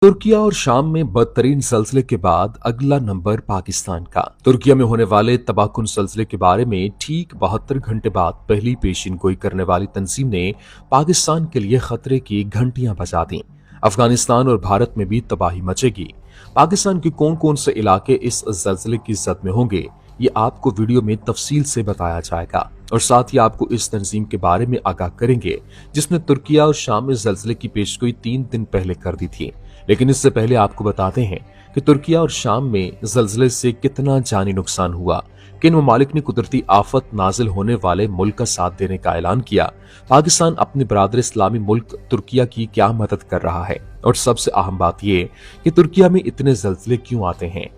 तुर्किया और शाम में बदतरीन जल्जले के बाद अगला नंबर पाकिस्तान का। तुर्किया में होने वाले तबाहकुन जल्जले के बारे में ठीक 72 घंटे बाद पहली पेशिनगोई करने वाली तंजीम ने पाकिस्तान के लिए खतरे की घंटियां बजा दी। अफगानिस्तान और भारत में भी तबाही मचेगी। पाकिस्तान के कौन कौन से इलाके इस जल्जले की जद में होंगे, ये आपको वीडियो में तफसील से बताया जाएगा और साथ ही आपको इस तंजीम के बारे में आगाह करेंगे जिसने तुर्किया और शाम में जल्जले की पेशगोई 3 दिन पहले कर दी थी। लेकिन इससे पहले आपको बताते हैं कि तुर्किया और शाम में जल्जले से कितना जानी नुकसान हुआ, किन ममालिक ने कुदरती आफत नाजिल होने वाले मुल्क का साथ देने का ऐलान किया, पाकिस्तान अपने बरादर इस्लामी मुल्क तुर्किया की क्या मदद कर रहा है और सबसे अहम बात यह कि तुर्किया में इतने जल्जले क्यों आते हैं,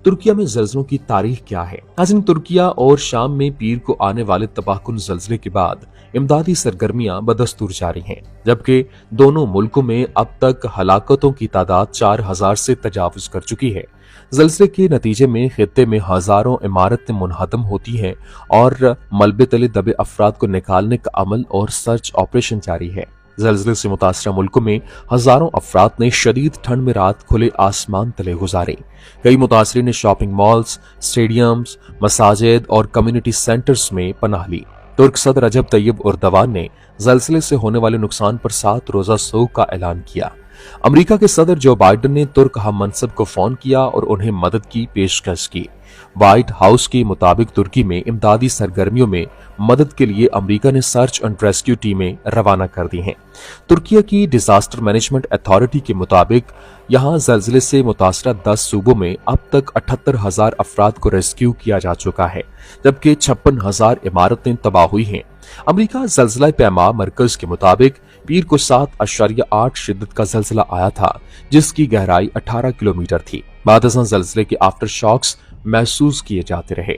तुर्किया में जल्जलों की तारीख क्या है। नाज़रीन, तुर्किया और शाम में पीर को आने वाले तबाहकुन जल्जले के बाद इमदादी सरगर्मियां बदस्तूर जारी हैं, जबकि दोनों मुल्कों में अब तक हलाकतों की तादाद 4000 से तजावुज कर चुकी है। जल्जले के नतीजे में खित्ते में हजारों इमारतें मुनहदम होती हैं और मलबे तले दबे अफराद को निकालने का अमल और सर्च ऑपरेशन जारी है। जल्जले से मुतासरा मुल्कों में हजारों अफराद ने शदीद ठंड में रात खुले आसमान तले गुजारी। कई मुतासरीन ने शॉपिंग मॉल्स, स्टेडियम्स, मसाजिद और कम्युनिटी सेंटर्स में पनाह ली। तुर्क सदर रजब तैयब उर्दवान ने जल्जले से होने वाले नुकसान पर 7 रोजा सोग का ऐलान किया। अमेरिका के सदर जो बाइडन ने तुर्क हम मनसब को फोन किया और उन्हें मदद की पेशकश की। व्हाइट हाउस के मुताबिक तुर्की में इमदादी सरगर्मियों में मदद के लिए अमेरिका ने सर्च एंड रेस्क्यू टीमें रवाना कर दी हैं। तुर्की की डिजास्टर मैनेजमेंट अथॉरिटी के मुताबिक यहां जल्जले से मुतासरा 10 सूबों में अब तक 78,000 अफराद को रेस्क्यू किया जा चुका है, जबकि 56,000 इमारतें तबाह हुई हैं। अमेरिका जल्जला पैमा मरकज के मुताबिक पीर को 7.8 शिद्दत का जल्जला आया था, जिसकी गहराई 18 किलोमीटर थी। बाद जल्जले के आफ्टर शॉक्स महसूस किए जाते रहे।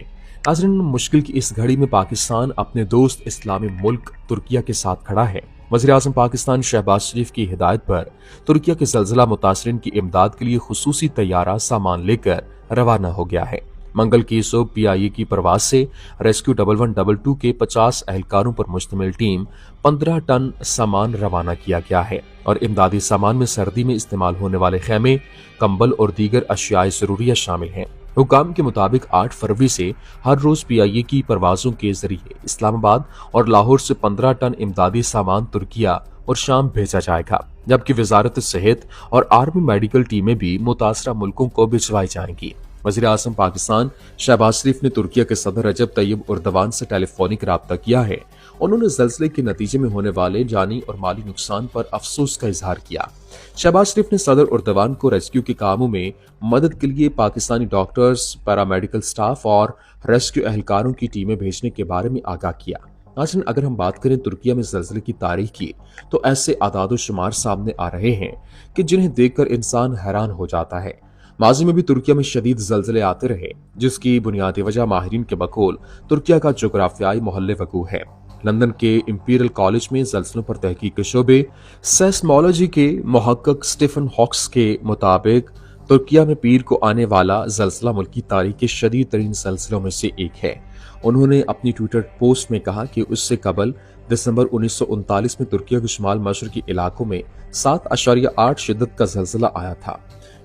नाज़रीन, मुश्किल की इस घड़ी में पाकिस्तान अपने दोस्त इस्लामी मुल्क तुर्किया के साथ खड़ा है। वज़ीर-ए-आज़म पाकिस्तान शहबाज शरीफ की हिदायत पर तुर्किया के जल्जला मुतासरीन की इमदाद के लिए खुसूसी तैयारा सामान लेकर रवाना हो गया है। मंगल की सुबह PIA की परवाज से रेस्क्यू 1112 के 50 एहलकारों पर मुश्तमिल टीम 15 टन सामान रवाना किया गया है और इमदादी सामान में सर्दी में इस्तेमाल होने वाले खेमे, कंबल और दीगर अशियाए जरूरिया शामिल हैं। हुकाम के मुताबिक 8 फरवरी से हर रोज PIA की परवाजों के जरिए इस्लामाबाद और लाहौर से 15 टन इमदादी सामान तुर्किया और शाम भेजा जाएगा, जबकि वजारत सेहत और आर्मी मेडिकल टीमें भी मुतासरा मुल्कों को भिजवाई जाएंगी। वज़ीर आज़म पाकिस्तान शहबाज शरीफ ने तुर्किया के सदर रजब तैयब उर्दवान से टेलीफोनिक राब्ता किया है। उन्होंने जल्जले के नतीजे में होने वाले जानी और माली नुकसान पर अफसोस का इजहार किया। शहबाज शरीफ ने सदर उर्दवान को रेस्क्यू के कामों में मदद के लिए पाकिस्तानी डॉक्टर्स, पैरामेडिकल स्टाफ और रेस्क्यू एहलकारों की टीमें भेजने के बारे में आगाह किया। नाज़रीन, अगर हम बात करें तुर्किया में जल्जले की तारीख की, तो ऐसे आदाद शुमार सामने आ रहे हैं कि जिन्हें देखकर इंसान हैरान हो जाता है। माजी में भी तुर्किया में शदीद जल्जले आते रहे, जिसकी बुनियादी वजह माहिरीन के बकौल तुर्किया का जोग्राफियाई मोहल्ले वकू है। लंदन के इंपीरियल कॉलेज में जल्जलों पर तहकीक के शोबे सेस्मोलॉजी के मुहक्किक स्टीफन हॉक्स के मुताबिक तुर्किया में पीर को आने वाला जल्जला मुल्क की तारीख के शदीद तरीन जल्जलों में से एक है। उन्होंने अपनी ट्विटर पोस्ट में कहा कि उससे कबल दिसंबर 1939 में तुर्किया के शुमाल मशरकी इलाकों में 7.8 शिद्दत का जल्जला आया था।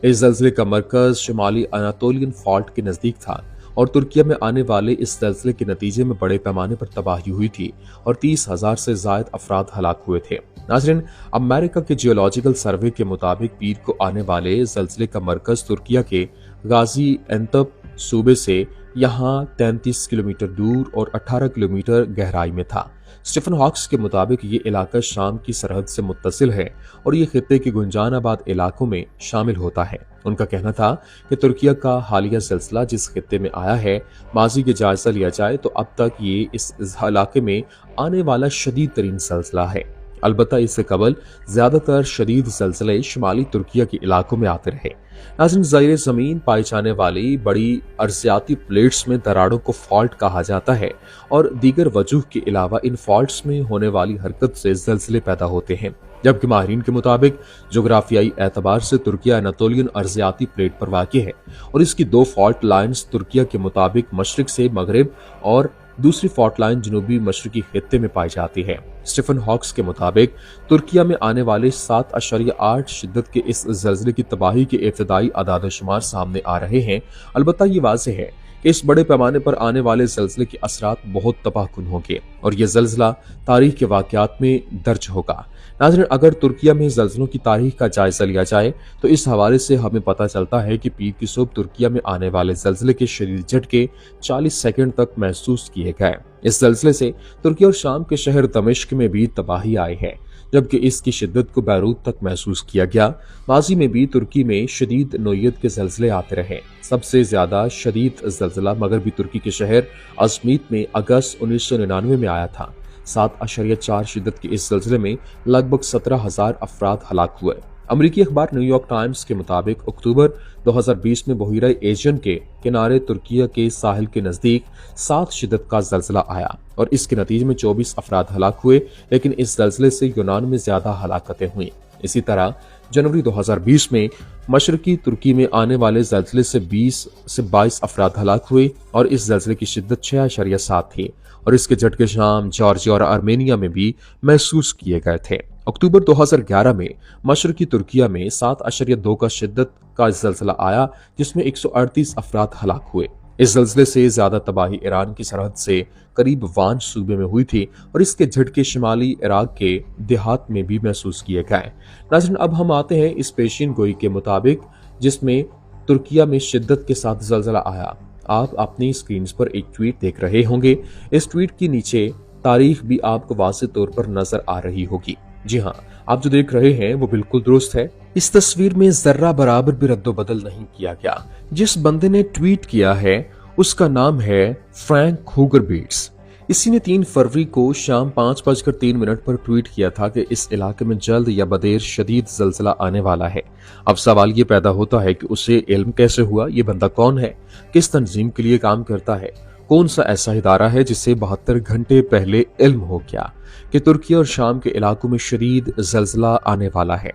इस जल्जले का मरकज शुमाली अनातोलियन फॉल्ट के नजदीक था और तुर्किया में आने वाले इस जल्जले के नतीजे में बड़े पैमाने पर तबाही हुई थी और 30,000 से जायद अफराद हलाक हुए थे। नाज़रीन, अमेरिका के जियोलॉजिकल सर्वे के मुताबिक पीर को आने वाले जल्जले का मरकज तुर्किया के गाजी एंतब सूबे से यहाँ 33 किलोमीटर दूर और 18 किलोमीटर गहराई में था। स्टीफन हॉक्स के मुताबिक ये इलाका शाम की सरहद से मुत्तसिल है और ये खित्ते के गुंजानाबाद इलाकों में शामिल होता है। उनका कहना था कि तुर्किया का हालिया सिलसिला जिस खित्ते में आया है, माजी के जायजा लिया जाए तो अब तक ये इस इलाके में आने वाला शदीद तरीन सिलसिला है। अलबत्ता इससे कबल ज्यादातर शदीद जल्जले शुमाली तुर्किया के इलाकों में आते रहे। नाज़रीन, ज़मीर जमीन पाई जाने वाली बड़ी अर्जियाती प्लेट्स में दरारों को फॉल्ट कहा जाता है और दीगर वजूह के अलावा इन फॉल्ट्स में होने वाली हरकत से जल्जले पैदा होते हैं। जबकि माहिरीन के मुताबिक जोग्राफियाई एतबार से तुर्किया एनातोलियन अर्जियाती प्लेट पर वाक़ है और इसकी 2 फॉल्ट लाइन्स तुर्किया के मुताबिक मशरिक से मगरिब और दूसरी फॉल्ट लाइन जनूबी मशरकी खित्ते में पाई जाती है। स्टीफन हॉक्स के मुताबिक तुर्किया में आने वाले 7.8 शिद्दत के इस जल्जले की तबाही के इब्तदाई आदाद-ओ-शुमार सामने आ रहे हैं। अलबत्ता ये वाज़ेह है कि इस बड़े पैमाने पर आने वाले जल्जले के असरात बहुत तबाहकुन होंगे और ये जल्जला तारीख के वाक़यात में दर्ज होगा। नाज़रीन, अगर तुर्किया में जल्जलों की तारीख का जायजा लिया जाए तो इस हवाले से हमें पता चलता है कि पीर की सुबह तुर्किया में आने वाले जल्जले के शदीद झटके 40 सेकंड तक महसूस किए गए। इस जल्जले से तुर्की और शाम के शहर दमिश्क में भी तबाही आई है, जबकि इसकी शिद्दत को बैरूत तक महसूस किया गया। माजी में भी तुर्की में शदीद नोयत के जल्जले आते रहे। सबसे ज्यादा शदीद जल्जला मगरबी तुर्की के शहर अजमीत में अगस्त 1999 में आया था। 7.4 शिद्दत के इस जल्जले में लगभग 17,000 अफराद हलाक हुए। अमरीकी अखबार न्यूयॉर्क टाइम्स के मुताबिक अक्टूबर 2020 में बहिरा एजियन के किनारे तुर्किया के साहिल के नजदीक 7 शिद्दत का जल्जला आया और इसके नतीजे में 24 अफराद हलाक हुए, लेकिन इस जल्जले से यूनान में ज्यादा हलाकतें हुई। इसी तरह जनवरी 2020 में मशरकी तुर्की में आने वाले जल्जले से 20 से 22 अफराद हलाक हुए और इस जल्जले की शिद्दत 6.7 थी और इसके झटके शाम, जॉर्जिया और आर्मेनिया में भी महसूस किए गए थे। अक्टूबर 2011 में मशरकी तुर्किया में 7.2 का शिद्दत का जल्जला आया, जिसमें 138 अफराद हलाक हुए। इस जल्जले से ज्यादा तबाही ईरान की सरहद से करीब वान सूबे में हुई थी और इसके झटके शिमाली इराक के देहात में भी महसूस किए गए। नाज़रीन, अब हम आते हैं इस पेशीन गोई के मुताबिक जिसमें तुर्किया में शिद्दत के साथ जल्जला आया। आप अपनी स्क्रीन पर एक ट्वीट देख रहे होंगे। इस ट्वीट के नीचे तारीख भी आपको वाज़ेह तौर पर नजर आ रही होगी। जी हाँ, आप जो देख रहे हैं वो बिल्कुल दुरुस्त है। इस तस्वीर में जर्रा बराबर भी रद्दोबदल नहीं किया गया। जिस बंदे ने ट्वीट किया है उसका नाम है फ्रैंक हुगर बीट्स। इसी ने 3 फरवरी को शाम 5:03 पर ट्वीट किया था कि इस इलाके में जल्द या बदेर शदीद जल्जला आने वाला है। अब सवाल ये पैदा होता है कि उसे इल्म कैसे हुआ, ये बंदा कौन है, किस तंजीम के लिए काम करता है, कौन सा ऐसा इदारा है जिसे 72 घंटे पहले इल्म हो गया कि तुर्की और शाम के इलाकों में शदीद जल्जला आने वाला है।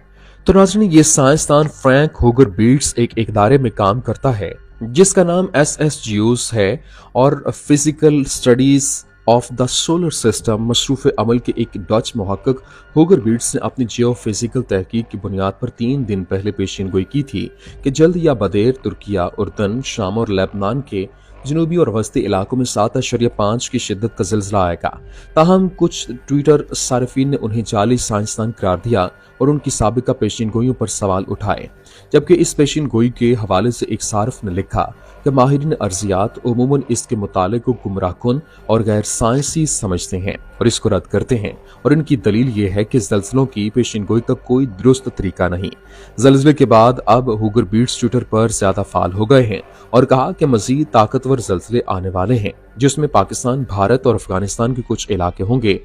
तो नाज़रीन, ये साइंसदान फ्रैंक हुगर बीट्स एक इदारे में काम करता है जिसका नाम SSGOs है और physical studies of the solar system मसरूफ अमल के एक डच मुहक्किक हुगर बीट्स ने अपनी जियो फिजिकल तहकीक की बुनियाद पर 3 दिन पहले पेशीनगोई की थी कि जल्द या बदेर तुर्किया, उर्दन, शाम और लेबनान के जनूबी और वस्ती इलाकों में 7.5 की शिद्दत का जिलजिला आएगा। ताहम कुछ ट्विटर सारिफीन ने उन्हें जाली साइंसदान करार दिया और उनकी साबिका पेशीनगोइयों पर सवाल उठाए, जबकि इस पेशीनगोई के हवाले से एक सारिफ ने लिखा कि माहिरीन अर्जियात उमूमन इसके मुताले को गुमराहकुन और गैर साइंसी समझते हैं और इसको रद्द करते हैं और इनकी दलील ये है कि जल्जलों की पेशीनगोई का कोई दुरुस्त तरीका नहीं। जल्जले के बाद अब हुगर बीट्स ट्विटर पर ज्यादा फाल हो गए हैं और कहा कि मजीद ताकतवर जल्जले आने वाले हैं जिसमें पाकिस्तान, भारत और अफगानिस्तान के कुछ इलाके होंगे।